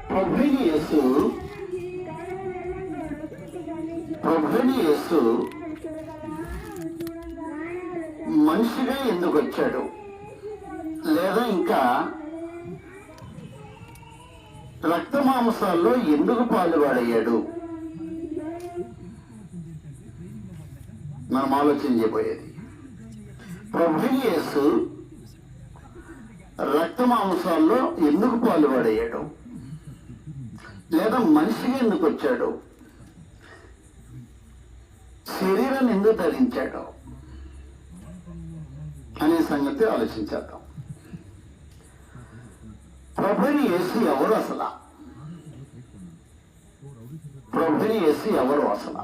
ప్రభువైన యేసు మనిషిగా ఎందుకు వచ్చాడు, లేదా ఇంకా రక్త మాంసాల్లో ఎందుకు పాలువాడయ్యాడు మనం ఆలోచన చేయబోయేది. ప్రభువైన యేసు రక్త మాంసాల్లో ఎందుకు పాలువాడయ్యాడు, లేదా మనిషిగా ఎందుకు వచ్చాడు, శరీరాన్ని ఎందుకు ధరించాడు అనే సంగతి ఆలోచించేద్దాం. ప్రభువైన యేసు ఎవరు అసలు? ప్రభువైన యేసు ఎవరు అసలు?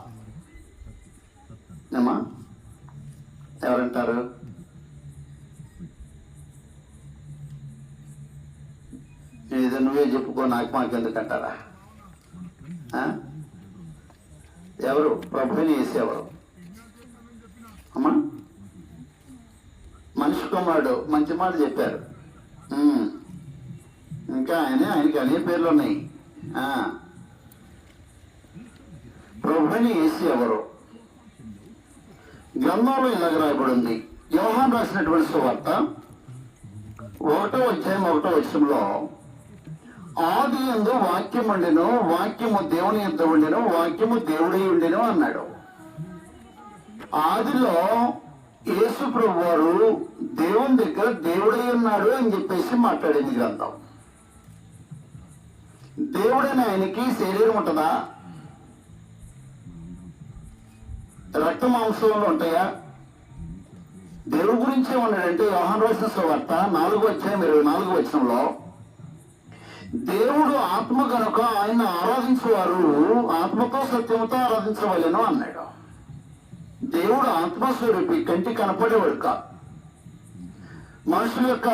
ఏమా ఎవరంటారు? ఏదో నువ్వే చెప్పుకో, నాకు మాకెందుకంటారా? ఎవరు ప్రభువుని యేసు? ఎవరు అమ్మా? మనిషి కుమారుడు, మంచి మాట చెప్పారు. ఇంకా ఆయనకి అనేక పేర్లు ఉన్నాయి. ప్రభువుని యేసు ఎవరు? గ్రంథంలో ఇలాగ రాయబడి ఉంది. యోహాను రాసినటువంటి సువార్త 1వ అధ్యాయం 1వ వచనంలో, ఆది యందు వాక్యం ఉండెను, వాక్యము దేవుని యొద్ద ఉండెను, వాక్యము దేవుడై ఉండెను అన్నాడు. ఆదిలో యేసు ప్రభు వారు దేవుని దగ్గర దేవుడై ఉన్నాడు అని చెప్పేసి మాట్లాడింది గ్రంథం. దేవుడైన ఆయనకి శరీరం ఉంటుందా? రక్త మాంసంలో ఉంటాయా? దేవుడి గురించే ఉన్నాడంటే యోహాను రాసిన సువార్త 4వ అధ్యాయం 24వ వచనంలో, దేవుడు ఆత్మ కనుక ఆయన ఆరాధించేవారు ఆత్మతో సత్యంతో ఆరాధించవలెను అన్నాడు. దేవుడు ఆత్మస్వరూపి, కంటి కనపడేవాడు కాదు, మనుషుల యొక్క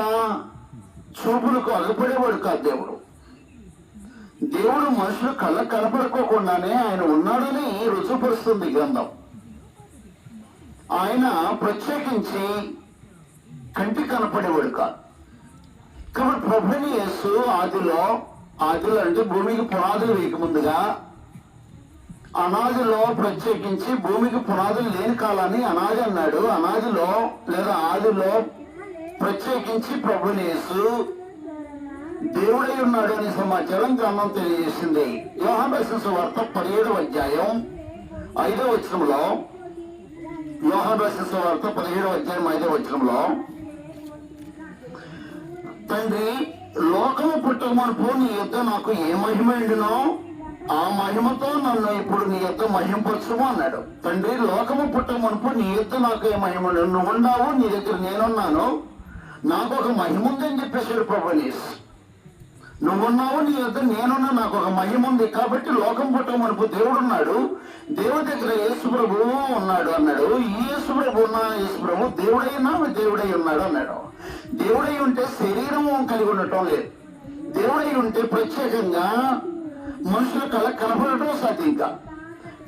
చూపులకు అగపడేవాడు కాదు. దేవుడు మనుషులు కళ్ళ కనపడుకోకుండానే ఆయన ఉన్నాడని రుజుపరుస్తుంది గ్రంథం. ఆయన ప్రత్యేకించి కంటి కనపడేవాడు కాదు. కాబట్టి ప్రభువైన యేసు ఆదిలో అంటే భూమికి పునాదులు వేయక ముందుగా, అనాదిలో ప్రత్యేకించి భూమికి పునాదులు లేని కాలాన్ని అనాది అన్నాడు. అనాదిలో లేదా ఆదిలో ప్రత్యేకించి ప్రభువైన యేసు దేవుడై ఉన్నాడు అనే సమాచారం గ్రంథం తెలియజేసింది. యోహాను రాసిన సువార్త 17వ అధ్యాయం 5వ వచనంలో, యోహాను రాసిన సువార్త 17వ అధ్యాయం 5వ వచనంలో, తండ్రి లోకము పుట్టమునుపు నీ యొద్ద నాకు ఏ మహిమ ఉండినో ఆ మహిమతో నన్ను ఇప్పుడు నీ యొద్ద మహింపరచుము అన్నాడు. తండ్రి లోకము పుట్టమునుపు నీ యొద్ద నాకు ఏ మహిమ, నువ్వు ఉన్నావు, నీ దగ్గర నేనున్నాను, నాకు ఒక మహిమ ఉందని చెప్పేశాడు ప్రభువైన యేసు. నువ్వున్నావు, నీ యొద్ద నేనున్నా, నాకు ఒక మహిమ ఉంది. కాబట్టి లోకం పుట్టమునుపు దేవుడు ఉన్నాడు, దేవుడి దగ్గర యేసు ప్రభువు ఉన్నాడు అన్నాడు. ఈ యేసు ప్రభు ఉన్న యేసు ప్రభు దేవుడైనా దేవుడై ఉన్నాడు అన్నాడు. దేవుడై ఉంటే శరీరం కలిగి ఉండటం లేదు. దేవుడై ఉంటే ప్రత్యేకంగా మనుషుల కళ కనపడటం సాధ్యం కాదు.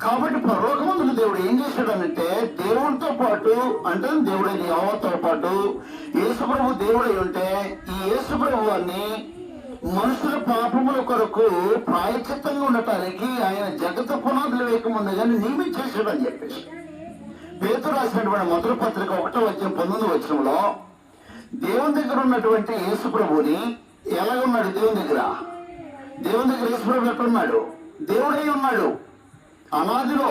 కాబట్టి పరలోకమందుకు దేవుడు ఏం చేశాడనంటే, దేవుడితో పాటు అంటే దేవుడైన యెహోవాతో పాటు యేసు ప్రభు దేవుడై ఉంటే ఈ యేసు ప్రభువాన్ని మనుషుల పాపముల కొరకు ప్రాయశ్చిత్తంగా ఉండటానికి ఆయన జగత్తు పునాదులు వేయకముందుగానే నియమించేశాడని చెప్పేసి పేతురు రాసినటువంటి మొదటి పత్రిక 1వ అధ్యాయం 19వ వచనంలో, దేవుని దగ్గర ఉన్నటువంటి యేసు ప్రభుని ఎలాగున్నాడు? దేవుని దగ్గర యేసు ప్రభు ఎట్లున్నాడు? దేవుడై ఉన్నాడు. అనాదిలో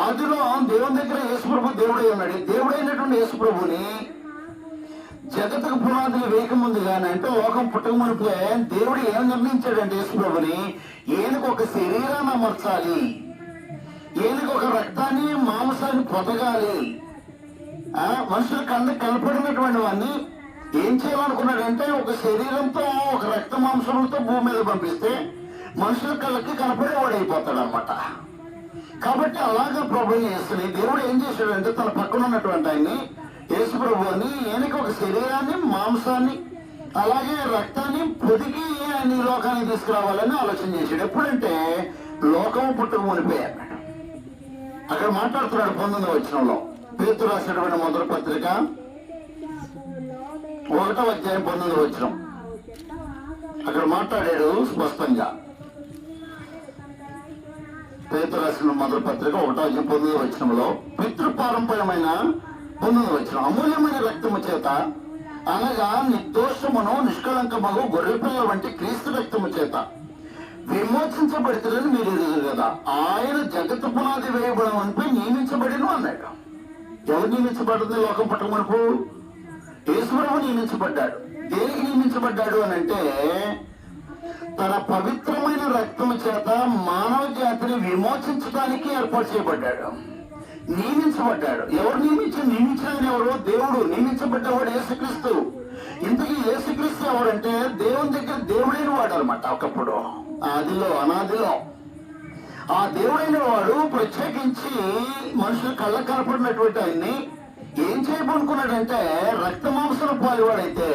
ఆదిలో దేవుని దగ్గర యేసు ప్రభు దేవుడై ఉన్నాడు. దేవుడైనటువంటి యేసు ప్రభుని జగత్తుకు పునాదులు వేయకముందుగానే అంటే లోకం పుట్టక మునిపే దేవుడు ఏం నిర్ణయించాడంటే యేసు ప్రభుని ఈయనకు ఒక శరీరాన్ని అమర్చాలి, ఈయనకు ఒక రక్తాన్ని మాంసాన్ని పొదగాలి, మనుషుల కళ్ళకి కనపడినటువంటి వాడిని ఏం చేయాలనుకున్నాడంటే ఒక శరీరంతో ఒక రక్త మాంసంతో భూమి మీద పంపిస్తే మనుషుల కళ్ళకి కనపడేవాడు అయిపోతాడు అనమాట. కాబట్టి అలాగే ప్రభువుని యేసుని దేవుడు ఏం చేశాడంటే తన పక్కన ఉన్నటువంటి ఆయన్ని యేసు ప్రభువుని ఈయనకి ఒక శరీరాన్ని మాంసాన్ని అలాగే రక్తాన్ని పొదిగి ఆయన ఈ లోకానికి తీసుకురావాలని ఆలోచన చేశాడు. ఎప్పుడంటే లోకము పుట్టుకు మునిపోయాడు. అక్కడ మాట్లాడుతున్నాడు 19వ వచనంలో, పేతురు రాసినటువంటి మొదటి పత్రిక 1వ అధ్యాయం 19వ వచనం, అక్కడ మాట్లాడాడు స్పష్టంగా. పేతురు రాసిన మొదటి పత్రిక 1:19 పితృపారంపర్యమైన 9 అమూల్యమైన రక్తము చేత అనగా నిర్దోషమును నిష్కళంకమగు గొర్రెపిల్ల వంటి క్రీస్తు రక్తము చేత విమోచించబడుతుందని మీరు ఎదురు కదా. ఆయన జగత్తు పునాది వేయబడమనిపై నియమించబడిను అన్నాడు. ఎవరు నియమించబడింది? లోకం పుట్టమనుపు యేసుప్రభు నియమించబడ్డాడు. దేనికి నియమించబడ్డాడు అని అంటే తన పవిత్రమైన రక్తము చేత మానవ జాతిని విమోచించడానికి ఏర్పాటు చేయబడ్డాడు, నియమించబడ్డాడు. ఎవరు నియమించిన ఎవరు? దేవుడు. నియమించబడ్డవాడు యేసుక్రీస్తు. ఇంతకీ యేసుక్రీస్తు ఎవరంటే దేవుని దగ్గర దేవుడైన వాడు అనమాట. ఒకప్పుడు ఆదిలో అనాదిలో ఆ దేవుడైన వాడు ప్రత్యేకించి మనుషులు కళ్ళ కనపడినటువంటి ఆయన్ని ఏం చేయబడుకున్నాడంటే రక్త మాంసం పాలివాడైతే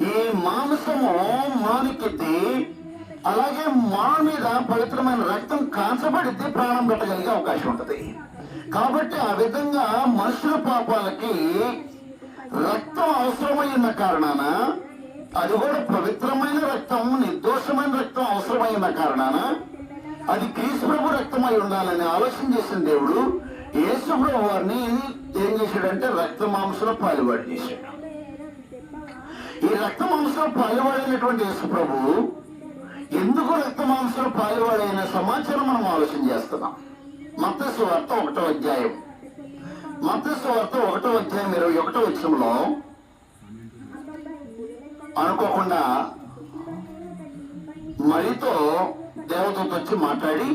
ఈ మాంసము మానికెత్తి అలాగే మా మీద పవిత్రమైన రక్తం కాంచబడితే ప్రాణం పెట్టగలిగే అవకాశం ఉంటుంది. కాబట్టి ఆ విధంగా మనుషుల పాపాలకి రక్తం అవసరమై ఉన్న కారణాన, అది కూడా పవిత్రమైన రక్తం, నిర్దోషమైన రక్తం అవసరమైన కారణాన అది క్రీస్తు ప్రభు రక్తమై ఉండాలని ఆలోచన చేసిన దేవుడు యేసు ప్రభు వారిని ఏం చేశాడంటే రక్త మాంసంలో పాలువాడు చేశాడు. ఈ రక్త మాంసంలో పాలువాడైనటువంటి యేసు ప్రభు ఎందుకు రక్త మాంసంలో పాలువాడైన సమాచారం మనం ఆలోచన చేస్తున్నాం. మత్తయి సువార్త 1వ అధ్యాయం 21వ అనుకోకుండా మరితో దేవతతో వచ్చి మాట్లాడి,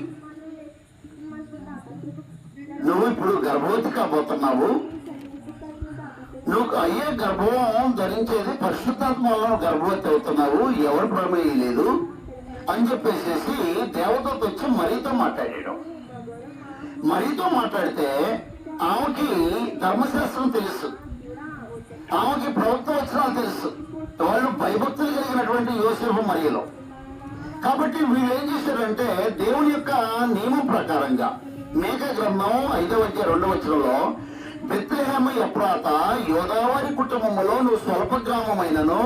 నువ్వు ఇప్పుడు గర్భవతి కాబోతున్నావు, నువ్వు అయ్యే గర్భం ధరించేది పరిశుద్ధాత్మ వల్ల గర్భవతి అవుతున్నావు, ఎవరు ప్రమేయం లేదు అని చెప్పేసి దేవతతో వచ్చి మరితో మాట్లాడాడు. మరితో మాట్లాడితే ఆమెకి ధర్మశాస్త్రం తెలుసు, ఆమెకి ప్రవక్త వచనాలు తెలుసు. వాళ్ళు భయభక్తులు కలిగినటువంటి యోసేపు మరియలో. కాబట్టి వీళ్ళు ఏం చేశారంటే దేవుని యొక్క నియమం ప్రకారంగా మేక గ్రంథం 5:2 బెత్లెహేము ఎఫ్రాత యోదావారి కుటుంబములో నువ్వు స్వల్ప గ్రామమైనను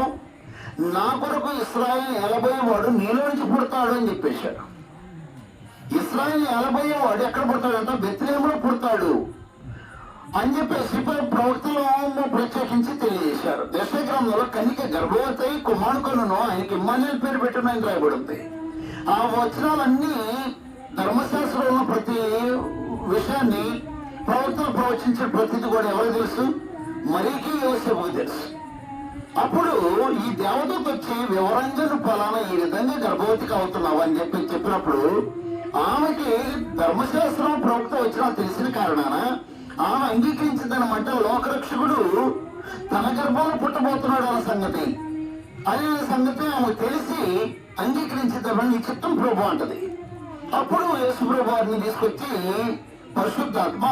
నా కొరకు ఇశ్రాయేలు 80 వాడు నీలో నుంచి పుడతాడు అని చెప్పేశాడు. ఇశ్రాయేలు 80 వాడు ఎక్కడ పుడతాడంట? బెత్లెహేములో పుడతాడు అని చెప్పేసి ప్రవక్తలు ప్రత్యేకించి తెలియజేశారు. దశగ్రంథంలో కన్యక గర్భవతి కుమారుకొను ఆయనకి ఇమ్మానుయేలు పేరు పెట్టిన రాయబడింది. ఆ వచనాలన్నీ ధర్మశాస్త్రంలో ఉన్న ప్రతి విషయాన్ని ప్రవక్తలు ప్రవచించిన ప్రతిది కూడా ఎవరు తెలుసు? మరీకి యోసేపుకు తెలుసు. అప్పుడు ఈ దేవతకు వచ్చి వివరంగా ఫలానా ఈ విధంగా గర్భవతికి అవుతున్నావు అని చెప్పినప్పుడు ఆమెకి ధర్మశాస్త్రం ప్రవక్త వచ్చినా తెలిసిన కారణాన ఆమె అంగీకరించిందనమాట. లోకరక్షకుడు తన గర్భంలో పుట్టబోతున్నాడు అన్న సంగతి, అనే సంగతి ఆమె తెలిసి అంగీకరించిందని నీ చిత్తం ప్రభు అంటది. అప్పుడు యేసు ప్రభు వారిని తీసుకొచ్చి పరిశుద్ధాత్మ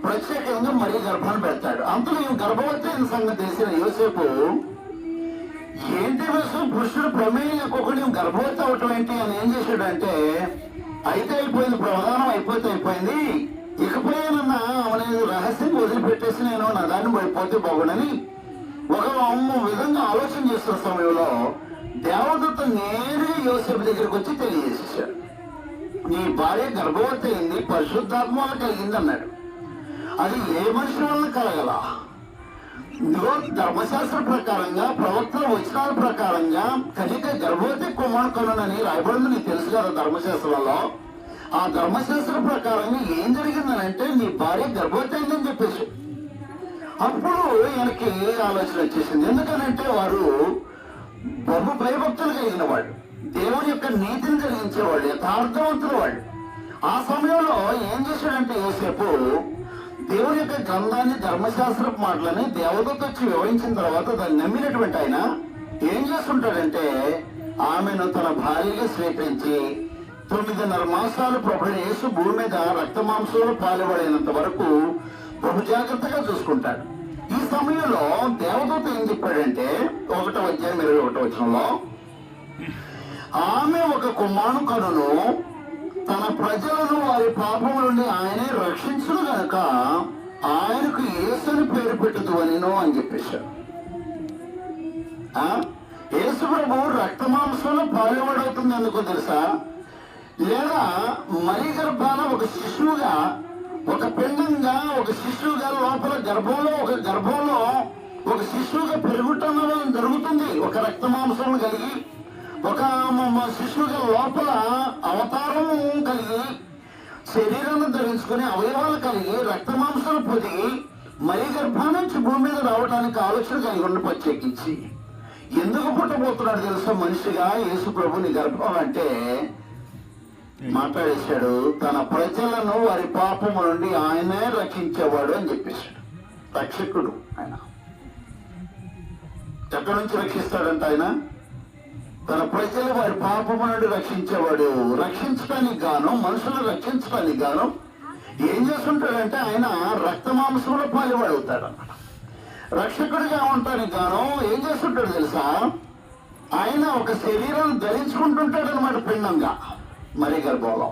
ప్రత్యేకంగా మరీ గర్భాన్ని పెడతాడు. అంతలో ఈ గర్భవతి అయిన సంగతి తెలిసిన యోసేపు, ఏంటి పురుషుడు ప్రమేయం ఒక్కొక్కటి గర్భవతి అవటం ఏంటి అని ఏం చేశాడంటే, అయితే అయిపోయింది, ప్రధానం అయిపోయింది, ఇకపోయినన్నా ఆమె రహస్యం వదిలిపెట్టేసి నేను నా దాన్ని పడిపోతే బాగుండని ఒక విధంగా ఆలోచన చేస్తున్న సమయంలో దేవదూత నేరుగా యోసేపు దగ్గరికి వచ్చి తెలియజేసేసాడు, నీ భార్య గర్భవతి అయింది, పరిశుద్ధాత్మ వల్ల కలిగింది అన్నాడు. అది ఏ మనిషి వల్ల కలగల? ధర్మశాస్త్ర ప్రకారంగా ప్రవక్తల వచనాల ప్రకారంగా కనిక గర్భవతి కుమారుకొనని రాయబడింది, నీకు తెలుసు కదా ధర్మశాస్త్రంలో. ఆ ధర్మశాస్త్ర ప్రకారంగా ఏం జరిగిందనంటే నీ భార్య గర్భవతి అయిందని చెప్పేసి అప్పుడు ఈయనకి ఆలోచన వచ్చేసింది. ఎందుకనంటే వారు బహు భయభక్తులు కలిగిన వాళ్ళు, దేవుని యొక్క నీతిని కలిగించేవాళ్ళు, యథార్థవంతులు వాళ్ళు. ఆ సమయంలో ఏం చేశాడంటే యోసేపు దేవుని యొక్క గ్రంథాన్ని ధర్మశాస్త్ర మాటలని దేవదూత వచ్చి వివరించిన తర్వాత దాన్ని నమ్మినటువంటి ఆయన ఏం చేస్తుంటాడంటే ఆమెను తన భార్యగా స్వీకరించి 9.5 మాసాలు ప్రభువైన యేసు భూమి మీద రక్త మాంసంలో పాలుబడినంత వరకు బహు జాగ్రత్తగా చూసుకుంటాడు. ఈ సమయంలో దేవదూత ఏం చెప్పాడంటే 1:21 ఆమె ఒక కుమారుని కనును తన ప్రజలను వారి పాపం నుండి ఆయనే రక్షించును గనక ఆయనకు యేసుని పేరు పెట్టుదు అనినో అని చెప్పేశాడు. యేసు ప్రభు రక్త మాంసంలో పాలువాడవుతుంది ఎందుకో తెలుసా? లేదా మరి గర్భాన ఒక శిశువుగా, ఒక పిండంగా, ఒక శిశువుగా లోపల గర్భంలో ఒక శిశువుగా పెరుగుటం జరుగుతుంది. ఒక రక్త మాంసం కలిగి ఒక శిశువుగా లోపల అవతారం కలిగి శరీరాన్ని ధరించుకుని అవయవాలు కలిగి రక్త మాంసాలు పొదిగి మరి గర్భాన్ని నుంచి భూమి మీద రావడానికి ఆలోచన కలిగి ఉన్న ప్రత్యేకించి ఎందుకు పుట్టబోతున్నాడు తెలుసా? మనిషిగా యేసు ప్రభుని గర్భం అంటే మాట్లాడేశాడు, తన ప్రజలను వారి పాపము నుండి ఆయనే రక్షించేవాడు అని చెప్పేశాడు. రక్షకుడు ఆయన. ఎక్కడి నుంచి రక్షిస్తాడంట ఆయన? తన ప్రజలు వారి పాపము నుండి రక్షించేవాడు. రక్షించడానికి గాను, మనుషులను రక్షించడానికి గాను ఏం చేస్తుంటాడంటే ఆయన రక్త మాంసంలో పాలువాడు అవుతాడు అన్నమాట. రక్షకుడిగా ఉండటానికి గాను ఏం చేస్తుంటాడు తెలుసా? ఆయన ఒక శరీరాన్ని ధరించుకుంటుంటాడు అనమాట. పిండంగా మరి గర్భంలో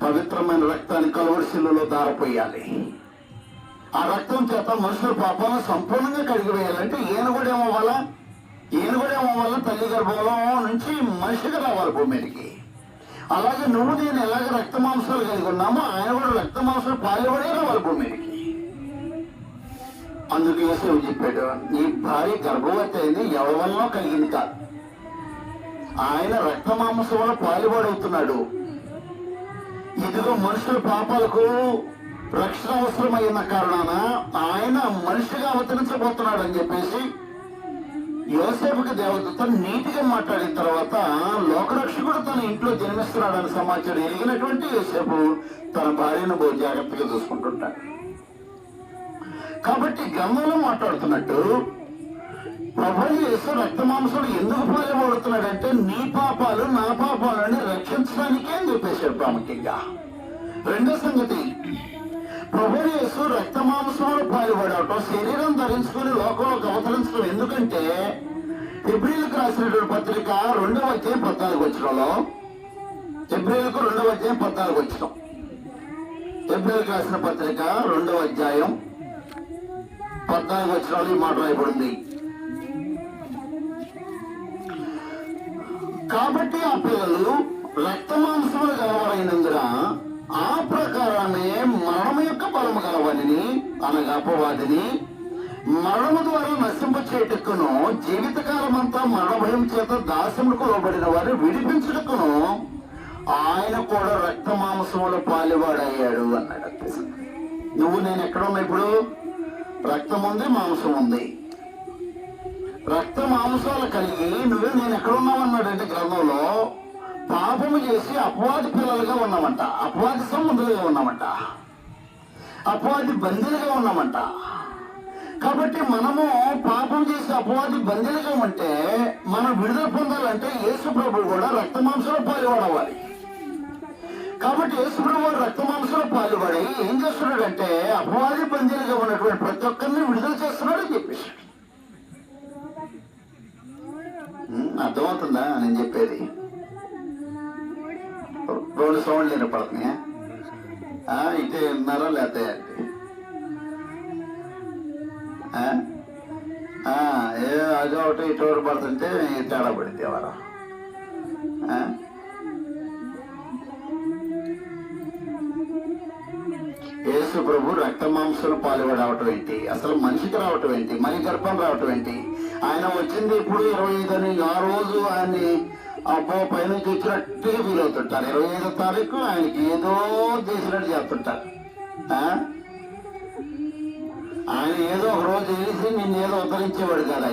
పవిత్రమైన రక్తాన్ని కలువరి శిలువలో దారపోయాలి. ఆ రక్తం చేత మనుషుల పాపాలను సంపూర్ణంగా కడిగివేయాలంటే ఈయన కూడా ఏమవ్వాలా? తల్లి గర్భంలో నుంచి మనిషిగా రావాలి భూమి మీదకి. అలాగే నువ్వు నేను ఎలాగ రక్త మాంసాలు కలిగి ఉన్నామో ఆయన కూడా రక్త మాంసాలు పాలుపడే రావాలి భూమి మీదకి. అందుకు యేసు చెప్పాడు, నీ భార్య గర్భవతి అయింది ఎవరి వల్ల కలిగింది కాదు, ఆయన రక్త మాంసం వల్ల పాలుపడవుతున్నాడు. ఇదిగో మనుషుల పాపాలకు రక్షణ అవసరమైన కారణాన ఆయన మనిషిగా అవతరించబోతున్నాడు అని చెప్పేసి యోసేపుకి దేవదూత నీతిగా మాట్లాడిన తర్వాత లోకరక్షకుడు తన ఇంట్లో జన్మిస్తున్నాడని సమాచారం ఎరిగినటువంటి యోసేపు తన భార్యను బహు జాగ్రత్తగా చూసుకుంటుంటాడు. కాబట్టి గ్రంథంలో మాట్లాడుతున్నట్టు ప్రభువు యేసు రక్త మాంసాలు ఎందుకు పాల్పడుతున్నాడంటే నీ పాపాలు నా పాపాలని రక్షించడానికే అని చెప్పేశాడు ప్రాముఖ్యంగా. రెండో సంగతి, ప్రభువు యేసు రక్త మాంసంలో పాల్పడటం, శరీరం ధరించుకుని లోకంలోకి అవతరించడం ఎందుకంటే హెబ్రీయులకు రాసినటువంటి పత్రిక 2వ అధ్యాయం 14 వచనంలో, హెబ్రీయులకు 2వ అధ్యాయం 14 వచనం, హెబ్రీయులకు రాసిన పత్రిక 2వ అధ్యాయం 14 వచనాలు ఈ మాట రాయబడింది. కాబట్టి ఆ పిల్లలు రక్త మాంసములు గలవారైనందున ఆ ప్రకారమే మరణం యొక్క బలము గలవాడిని అనగా అపవాదిని మరణము ద్వారా నశింపచేటుకును, జీవితకాలం అంతా మరణ భయం చేత దాస్యములకు లోబడిన వారిని విడిపించుటకును ఆయన కూడా రక్త మాంసములు పాలువాడయ్యాడు అన్నాడు. నువ్వు నేను ఎక్కడున్నా ఇప్పుడు? రక్తం ఉంది, మాంసం ఉంది. రక్త మాంసాలు కలిగి నువ్వే నేను ఎక్కడున్నావు అన్నాడంటే గ్రంథంలో పాపము చేసి అపవాది పిల్లలుగా ఉన్నామంట, అపవాది సంబంధులుగా ఉన్నామంట, అపవాది బందీలుగా ఉన్నామంట. కాబట్టి మనము పాపం చేసి అపవాది బందీలుగా ఉంటే మనం విడుదల పొందాలంటే యేసు ప్రభు కూడా రక్త మాంసంలో పాలుపడవాలి. కాబట్టి యేసు ప్రభు రక్త మాంసంలో పాలుపడి ఏం చేస్తున్నాడంటే అపవాది బందీలుగా ఉన్నటువంటి ప్రతి ఒక్కరిని విడుదల చేస్తున్నాడు అని చెప్పేసి. అర్థమవుతుందా నేను చెప్పేది? 2 సౌండ్లు వినపడుతున్నాయా? ఇటే ఉన్నారా లేకపోతే అది ఒకటి ఇటు పడుతుంటే తేడా పడితే వారు యేసు ప్రభు రక్త మాంసాలు పాలుపడవటం ఏంటి? అసలు మనిషికి రావటం ఏంటి? మరి గర్భం రావటం ఏంటి? ఆయన వచ్చింది ఇప్పుడు 25 అని. ఆ రోజు ఆయన్ని అబ్బో పైనుంచి వచ్చినట్టుగా ఫీల్ అవుతుంటారు. 25వ తారీఖు ఆయనకి ఏదో చేసినట్టు చేస్తుంటారు. ఆయన ఏదో ఒక రోజు వేసి నిన్నేదో ఉద్ధరించేవాడు కాదు.